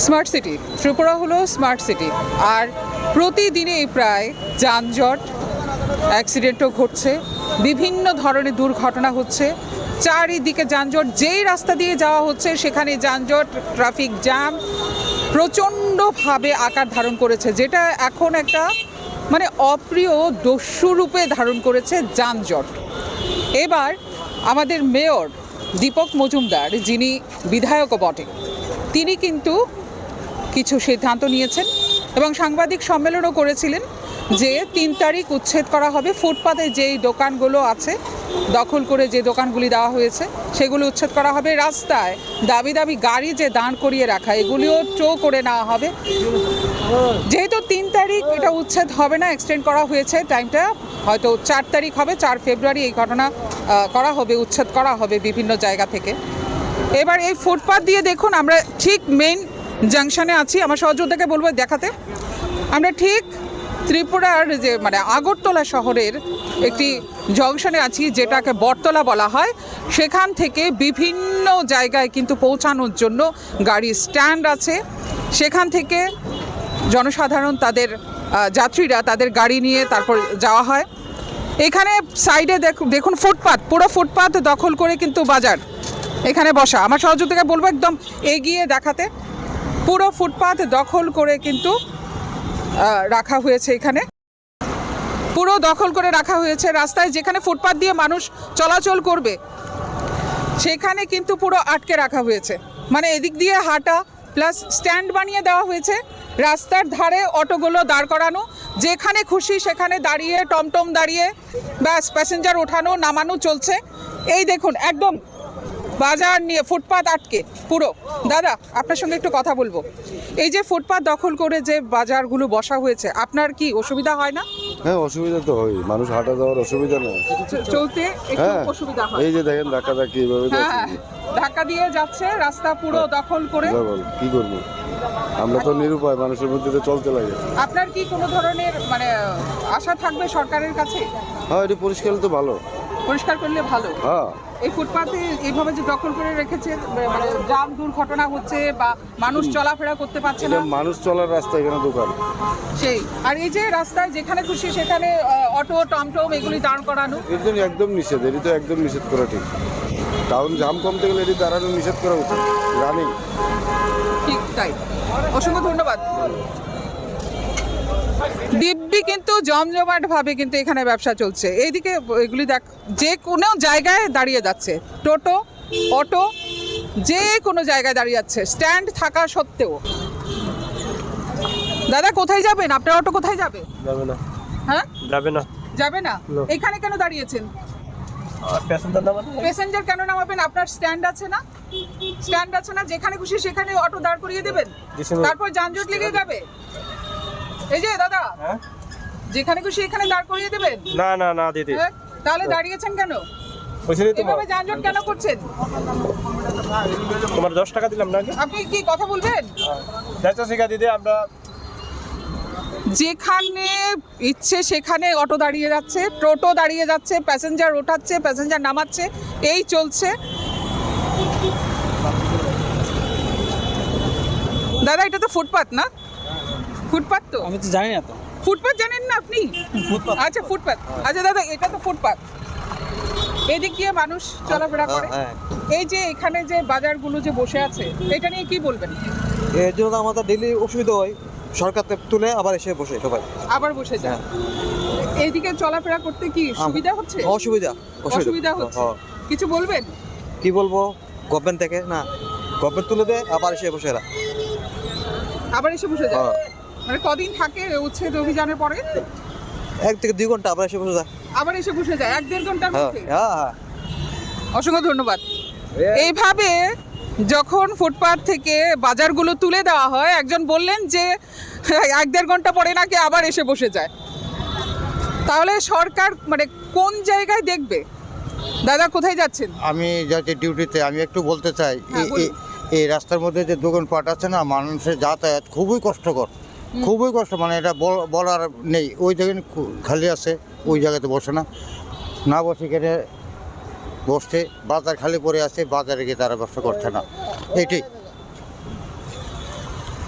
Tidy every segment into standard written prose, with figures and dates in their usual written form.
Smart city, Tripura হলো smart city. আর প্রতিদিনেই প্রায় যানজট, অ্যাক্সিডেন্টও ঘটছে, বিভিন্ন ধরনের দুর্ঘটনা হচ্ছে, চারিদিকে যানজট। যেই রাস্তা দিয়ে যাওয়া হচ্ছে সেখানে যানজট, ট্রাফিক জ্যাম প্রচণ্ডভাবে আকার ধারণ করেছে, যেটা এখন একটা মানে অপ্রিয় দস্যু রূপে ধারণ করেছে যানজট। এবার আমাদের মেয়র দীপক মজুমদার, যিনি বিধায়কও বটে, তিনি কিন্তু কিছু সিদ্ধান্ত নিয়েছেন এবং সাংবাদিক সম্মেলনও করেছিলেন যে 3 তারিখ উচ্ছেদ করা হবে। ফুটপাতে যেই দোকানগুলো আছে, দখল করে যে দোকানগুলি দেওয়া হয়েছে সেগুলো উচ্ছেদ করা হবে। রাস্তায় দাবি দাবি গাড়ি যে দাঁড় করিয়ে রাখা, এগুলিও টো করে নেওয়া হবে। যেহেতু 3 তারিখ এটা উচ্ছেদ হবে না, এক্সটেন্ড করা হয়েছে টাইমটা, হয়তো 4 তারিখ হবে, 4 ফেব্রুয়ারি এই ঘটনা করা হবে, উচ্ছেদ করা হবে বিভিন্ন জায়গা থেকে। এবার এই ফুটপাত দিয়ে দেখুন, আমরা ঠিক মেইন জাংশনে আছি। আমার সহযোদ্ধাকে বলবো দেখাতে। আমরা ঠিক ত্রিপুরার যে মানে আগরতলা শহরের একটি জংশনে আছি, যেটাকে বটতলা বলা হয়। সেখান থেকে বিভিন্ন জায়গায় কিন্তু পৌঁছানোর জন্য গাড়ি স্ট্যান্ড আছে। সেখান থেকে জনসাধারণ তাদের যাত্রীরা তাদের গাড়ি নিয়ে তারপর যাওয়া হয়। এখানে সাইডে দেখুন ফুটপাত, পুরো ফুটপাত দখল করে কিন্তু বাজার এখানে বসা। আমার সহযোগীকে বলবো একদম এগিয়ে দেখাতে। পুরো ফুটপাত দখল করে কিন্তু রাখা হয়েছে, এখানে পুরো দখল করে রাখা হয়েছে। রাস্তায় যেখানে ফুটপাত দিয়ে মানুষ চলাচল করবে সেখানে কিন্তু পুরো আটকে রাখা হয়েছে। মানে এদিক দিয়ে হাঁটা প্লাস স্ট্যান্ড বানিয়ে দেওয়া হয়েছে। রাস্তার ধারে অটোগুলো দাঁড় করানো, যেখানে খুশি সেখানে দাঁড়িয়ে টমটম দাঁড়িয়ে ব্যাস প্যাসেঞ্জার ওঠানো নামানো চলছে। এই দেখুন একদম বাজার নিয়ে ফুটপাত আটকে পুরো। দাদা, আপনার সঙ্গে একটু কথা বলবো। এই যে ফুটপাত দখল করে যে বাজারগুলো বসা হয়েছে, আপনার কি অসুবিধা হয় না? হ্যাঁ, অসুবিধা তো হয়, মানুষ হাঁটা যাওয়ার অসুবিধা নেই, চলতে একটু অসুবিধা হয়। এই যে দেখেন ধাক্কা ধাক্কি এইভাবে ধাক্কা দিয়ে যাচ্ছে, রাস্তা পুরো দখল করে। কি করবো, আমরা তো নিরুপায়, মানুষের মধ্যে তো চলতে লাগে। আপনার কি কোনো ধরনের মানে আশা থাকবে সরকারের কাছে? হ্যাঁ, এটা পরিষ্কার তো ভালো, পরিষ্কার করলে ভালো। হ্যাঁ, এই ফুটপাতে এইভাবে যে দখল করে রেখেছে, মানে জাম দুর্ঘটনা হচ্ছে বা মানুষ চলাফেরা করতে পারছে না। মানুষ চলার রাস্তা, এখানে দোকান সেই। আর এই যে রাস্তায় যেখানে খুশি সেখানে অটো টমটম এগুলি দাঁড় করানো, এর জন্য একদম নিষেধ। এটি তো একদম নিষেধ করা ঠিক। টাউন জাম কমতে গেলে এটি দাঁড়ানো নিষেধ করা উচিত, রানিং। ঠিক তাই। অসংখ্য ধন্যবাদ। দিব্যি কিন্তু জমজমাট ভাবে কিন্তু এখানে ব্যবসা চলছে। এইদিকে এগুলি দেখ, যে কোনো জায়গায় দাঁড়িয়ে যাচ্ছে টোটো, অটো, যে কোনো জায়গায় দাঁড়িয়ে যাচ্ছে স্ট্যান্ড থাকা সত্ত্বেও। দাদা, কোথায় যাবেন? আপনার অটো কোথায় যাবে? যাবে না। হ্যাঁ, যাবে না। যাবে না? এখানে কেন দাঁড়িয়েছেন? প্যাসেঞ্জার কেন নামাবেন? আপনার স্ট্যান্ড আছে না? স্ট্যান্ড আছে না? যেখানে খুশি সেখানে অটো দাঁড় করিয়ে দেবেন, তারপর যানজট লেগে যাবে। এই যে দাদা, যেখানে খুশি এখানে দাঁড় করিয়ে দেবেন? না না না দিদি, তাহলে দাঁড়িয়েছেন কেন? এভাবে যানজট কেন করছেন? তোমার 10 টাকা দিলাম না। আপনি কি কথা বলবেন? যাইতে শিখা দিদি, আমরা যেখানে ইচ্ছে সেখানে অটো দাঁড়িয়ে যাচ্ছে, টোটো দাঁড়িয়ে যাচ্ছে, প্যাসেঞ্জার ওঠাচ্ছে, প্যাসেঞ্জার নামাচ্ছে, এই চলছে। দাদা, এটা তো ফুটপাত না? ফুটপাত তো? আমি তো জানি না তো। ফুটপাত জানেন না আপনি? আচ্ছা, ফুটপাত। আচ্ছা দাদা, এটা তো ফুটপাত, এদিক দিয়ে মানুষ চলাফেরা করে। এই যে এখানে যে বাজারগুলো যে বসে আছে, এটা নিয়ে কি বলবেন? এর জন্য আমাদের ডেইলি অসুবিধা হয়, সরকার তুলে আবার এসে বসে সবাই আবার বসে যায়। এইদিকে চলাফেরা করতে কি সুবিধা হচ্ছে? অসুবিধা হচ্ছে। কিছু বলবেন? কি বলবো, গভর্নমেন্ট থেকে না, গভর্নমেন্ট তুলে দেয় আবার এসে বসে এরা আবার এসে বসে যায়। মানে কদিন থাকে উচ্ছেদ অভিযানের পরে? 1 থেকে 2 ঘন্টা আবার এসে বসে যায়। আবার এসে বসে যায় 1-1.5 ঘন্টার মধ্যে? হ্যাঁ। অসংখ্য ধন্যবাদ। এইভাবে যখন ফুটপাত থেকে বাজারগুলো তুলে দেওয়া হয়, একজন বললেন যে 1-1.5 ঘন্টা পরে নাকি আবার এসে বসে যায়। তাহলে সরকার মানে কোন জায়গায় দেখবে? দাদা, কোথায় যাচ্ছেন? আমি যাচ্ছি ডিউটিতে। আমি একটু বলতে চাই, এই রাস্তার মধ্যে যে দোকানপাট আছে না, মানুষের যাতায়াত খুবই কষ্টকর, খুবই কষ্ট। মানে এটা বলার নেই। ওই জায়গায় খালি আছে, ওই জায়গাতে বসে না বসে কেটে বসছে। বাজার খালি পড়ে আছে, বাজারে গিয়ে তারা ব্যবসা করছে না। এটাই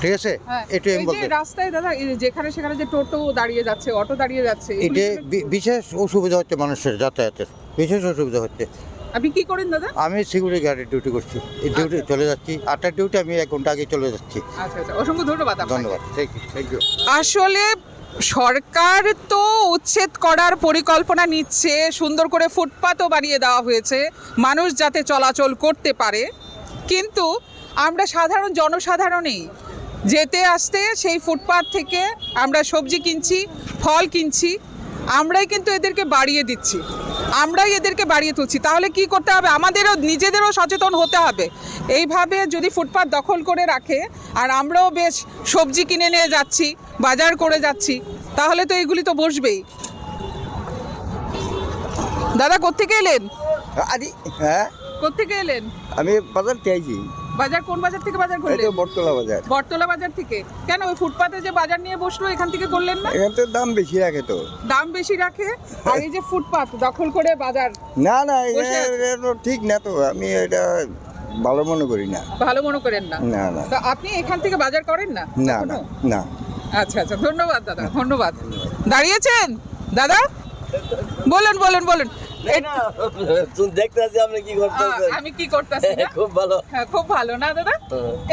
ঠিক আছে, হ্যাঁ, এটাই আমি এই যে বলতে রাস্তায় দাদা এই যেখানে সেখানে যে টোটো দাঁড়িয়ে যাচ্ছে, অটো দাঁড়িয়ে যাচ্ছে, এগুলি এটা জন্য বিশেষ অসুবিধা হচ্ছে মানুষের যাতায়াতের, বিশেষ অসুবিধা হচ্ছে। আপনি কি করেন দাদা? আমি সিকিউরিটি গার্ডের ডিউটি করছি, এই ডিউটি আচ্ছা। চলে যাচ্ছি 8টার ডিউটি, আমি 1 ঘন্টা আগে চলে যাচ্ছি। আচ্ছা আচ্ছা, অসংখ্য ধন্যবাদ আপনাকে। ধন্যবাদ, থ্যাংক ইউ। আসলে সরকার তো উচ্ছেদ করার পরিকল্পনা নিচ্ছে, সুন্দর করে ফুটপাতও বানিয়ে দেওয়া হয়েছে মানুষ যাতে চলাচল করতে পারে, কিন্তু আমরা সাধারণ জনসাধারণই যেতে আসতে সেই ফুটপাত থেকে আমরা সবজি কিনছি, ফল কিনছি, আমরাই কিন্তু এদেরকে বাড়িয়ে দিচ্ছি, আমরাই এদেরকে বাড়িয়ে তুলছি। তাহলে কি করতে হবে? আমাদেরও নিজেদেরও সচেতন হতে হবে। এইভাবে যদি ফুটপাত দখল করে রাখে আর আমরাও বেশ সবজি কিনে নিয়ে যাচ্ছি, বাজার করে যাচ্ছি, তাহলে তো এগুলি তো বসবেই। দাদা কোত্থেকে এলেন? আরে হ্যাঁ, কোত্থেকে এলেন? আমি বাজার চাইছি, বাজার কোন বাজার থেকে বাজার এই করলেন? তো বটতলা বাজার। বটতলা বাজার থেকে। কেন ওই ফুটপাতে যে বাজার নিয়ে বসলো এখান থেকে করলেন না? এখানে তো দাম বেশি রাখে তো। দাম বেশি রাখে আর এই যে ফুটপাত দখল করে বাজার না না, বসে আছে। এটা তো ঠিক না তো, আমি এটা ভালো মনে করি না। ভালো মনে করেন না? না না তো আপনি এখান থেকে বাজার করেন না না কখনো? না না। আচ্ছা আচ্ছা, ধন্যবাদ দাদা, ধন্যবাদ। দাঁড়িয়েছেন দাদা? বলুন বলুন বলুন। দেখতে আছি আপনি কি করতেছেন। আমি কি করতেছি না? খুব ভালো। হ্যাঁ, খুব ভালো না দাদা?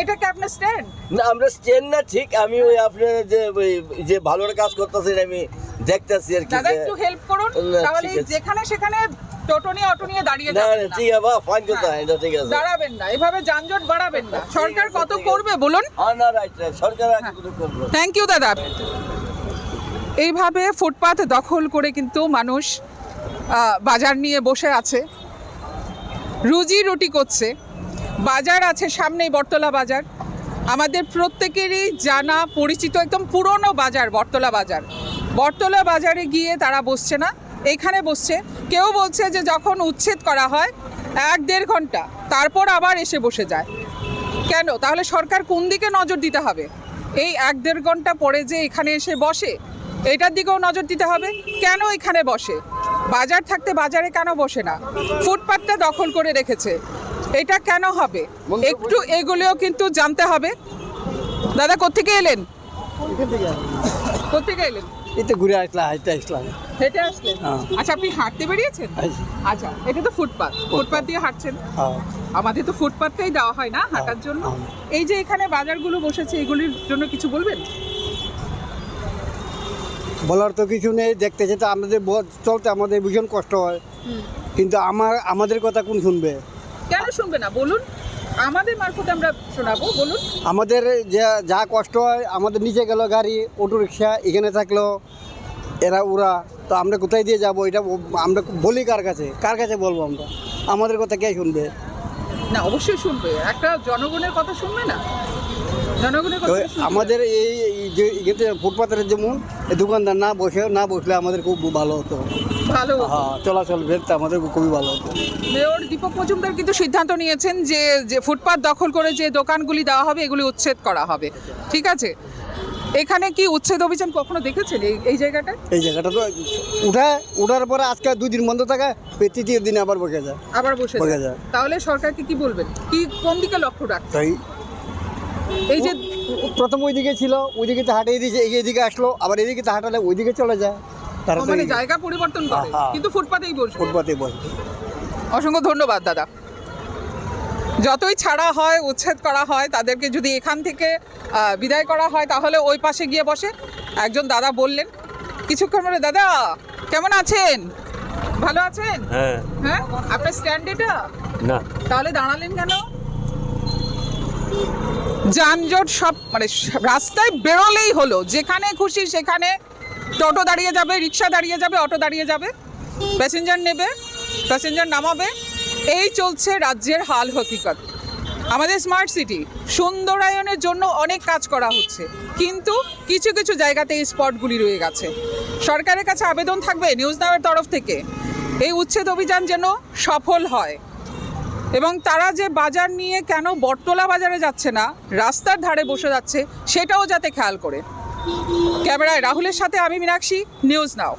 এটা কি আপনার স্ট্যান্ড? না আমরা স্ট্যান্ড না, ঠিক আমি ওই আপনার যে ওই যে ভালো কাজ করতেছেন আমি দেখতেছি আর কি। দাদা যে- একটু হেল্প করুন, না, তাহলে ঠিক আছে। যেখানে সেখানে টোটো নিয়ে অটো নিয়ে দাঁড়িয়ে না যাবেন না, না। ঠিক আছে ফাইন কথা, এটা ঠিক আছে। দাঁড়াবেন না, এভাবে যানজট বাড়াবেন না। সরকার কত করবে বলুন? হ্যাঁ না, রাইট রাইট, সরকার আর কিছু করবে। থ্যাংক ইউ দাদা। এইভাবে ফুটপাত দখল করে কিন্তু মানুষ বাজার নিয়ে বসে আছে, রুজি রুটি করছে। বাজার আছে সামনেই, বটতলা বাজার, আমাদের প্রত্যেকেরই জানা পরিচিত একদম পুরনো বাজার বটতলা বাজার। বটতলা বাজারে গিয়ে তারা বসছে না, এইখানে বসছে। কেউ বলছে যে যখন উচ্ছেদ করা হয় 1-1.5 ঘন্টা তারপর আবার এসে বসে যায়। কেন? তাহলে সরকার কোন দিকে নজর দিতে হবে? এই 1-1.5 ঘন্টা পরে যে এখানে এসে বসে, এটার দিকেও নজর দিতে হবে। কেন এখানে বসে? বাজার থাকতে বাজারে কেন বসে না? ফুটপাতটা দখল করে রেখেছে, এটা কেন হবে? একটু এগুলোও কিন্তু জানতে হবে। দাদা কোত্থেকে এলেন? কোত্থেকে এলেন? এই তো ঘুরে আসলাম, হাঁটতে আসলাম। হেঁটে আসলেন? হ্যাঁ। আচ্ছা, আপনি হাঁটতে বেরিয়েছেন? আচ্ছা। আচ্ছা, এটা তো ফুটপাত, ফুটপাত দিয়ে হাঁটছেন। হ্যাঁ। আমাদের তো ফুটপাতটাই দেওয়া হয় না হাঁটার জন্য। এই যে এখানে বাজারগুলো বসেছে, এগুলির জন্য কিছু বলবেন? বলার তো কিছু নেই, দেখতে যেতে আমাদের চলতে আমাদের ভীষণ কষ্ট হয়, কিন্তু আমাদের কথা কোন শুনবে? কেন শুনবে না বলুন? আমাদের মারফত আমরা শোনাবো, বলুন। আমাদের যা কষ্ট হয়, আমাদের নিচে গেল গাড়ি, অটো রিক্সা, এখানে থাকলো এরা ওরা, তো আমরা কোথায় দিয়ে যাবো? এটা আমরা বলি কার কাছে বলবো আমরা? আমাদের কথা কে শুনবে? না, অবশ্যই শুনবে, একটা জনগণের কথা শুনবে না? জনগণের তো কথা শুনবে। আমাদের এই যে এখানে ফুটপাতের যেমন এই দোকানদার না বসলে আমাদের খুব ভালো হতো। ভালো। হ্যাঁ, চলাচল বেরতে আমাদের খুবই ভালো হতো। মেয়র দীপক মজুমদার কিন্তু সিদ্ধান্ত নিয়েছেন যে ফুটপাত দখল করে যে দোকানগুলি দেওয়া হবে এগুলি উচ্ছেদ করা হবে। ঠিক আছে, এখানে কি উচ্ছেদ অভিযান কখনো দেখেছেন এই জায়গাটা? এই জায়গাটা তো উঠার পরে আজকে 2 দিন বন্ধ থাকে, তৃতীয় দিনে আবার বসে যায়। আবার বসে বসে যায়। যায়। তাহলে সরকারকে কি বলবেন? কি কোন দিকে লক্ষ্য রাখতে? তাই এই যে প্রথম ওইদিকে ছিল, ওইদিকে তো হাঁটিয়ে দিয়েছে, এইদিকে আসলো, আবার এদিকে তো হাঁটালে ওইদিকে চলে যায়। তারা তো মানে জায়গা পরিবর্তন করে, হ্যাঁ। কিন্তু ফুটপাতেই বসবে। ফুটপাতে বসে। অসংখ্য ধন্যবাদ দাদা। যতই ছাড়া হয়, উচ্ছেদ করা হয়, তাদেরকে যদি এখান থেকে বিদায় করা হয় তাহলে ওই পাশে গিয়ে বসে। একজন দাদা বললেন কিছুক্ষণ পরে, দাদা কেমন আছেন? ভালো আছেন? হ্যাঁ। হ্যাঁ, আপনার স্ট্যান্ড এটা? না। তাহলে দাঁড়ালেন কেন? যানজট সব মানে রাস্তায় বেরোলেই হলো, যেখানে খুশি সেখানে টোটো দাঁড়িয়ে যাবে, রিক্সা দাঁড়িয়ে যাবে, অটো দাঁড়িয়ে যাবে, প্যাসেঞ্জার নেবে, প্যাসেঞ্জার নামাবে, এই চলছে রাজ্যের হাল হকিকত। আমাদের স্মার্ট সিটি সুন্দরায়নের জন্য অনেক কাজ করা হচ্ছে, কিন্তু কিছু কিছু জায়গাতে এই স্পটগুলি রয়ে গেছে। সরকারের কাছে আবেদন থাকবে নিউজ নাওয়ের তরফ থেকে এই উচ্ছেদ অভিযান যেন সফল হয়, এবং তারা যে বাজার নিয়ে কেন বটতলা বাজারে যাচ্ছে না, রাস্তার ধারে বসে যাচ্ছে, সেটাও যাতে খেয়াল করে। ক্যামেরায় রাহুলের সাথে আমি মীনাক্ষী, নিউজ নাও।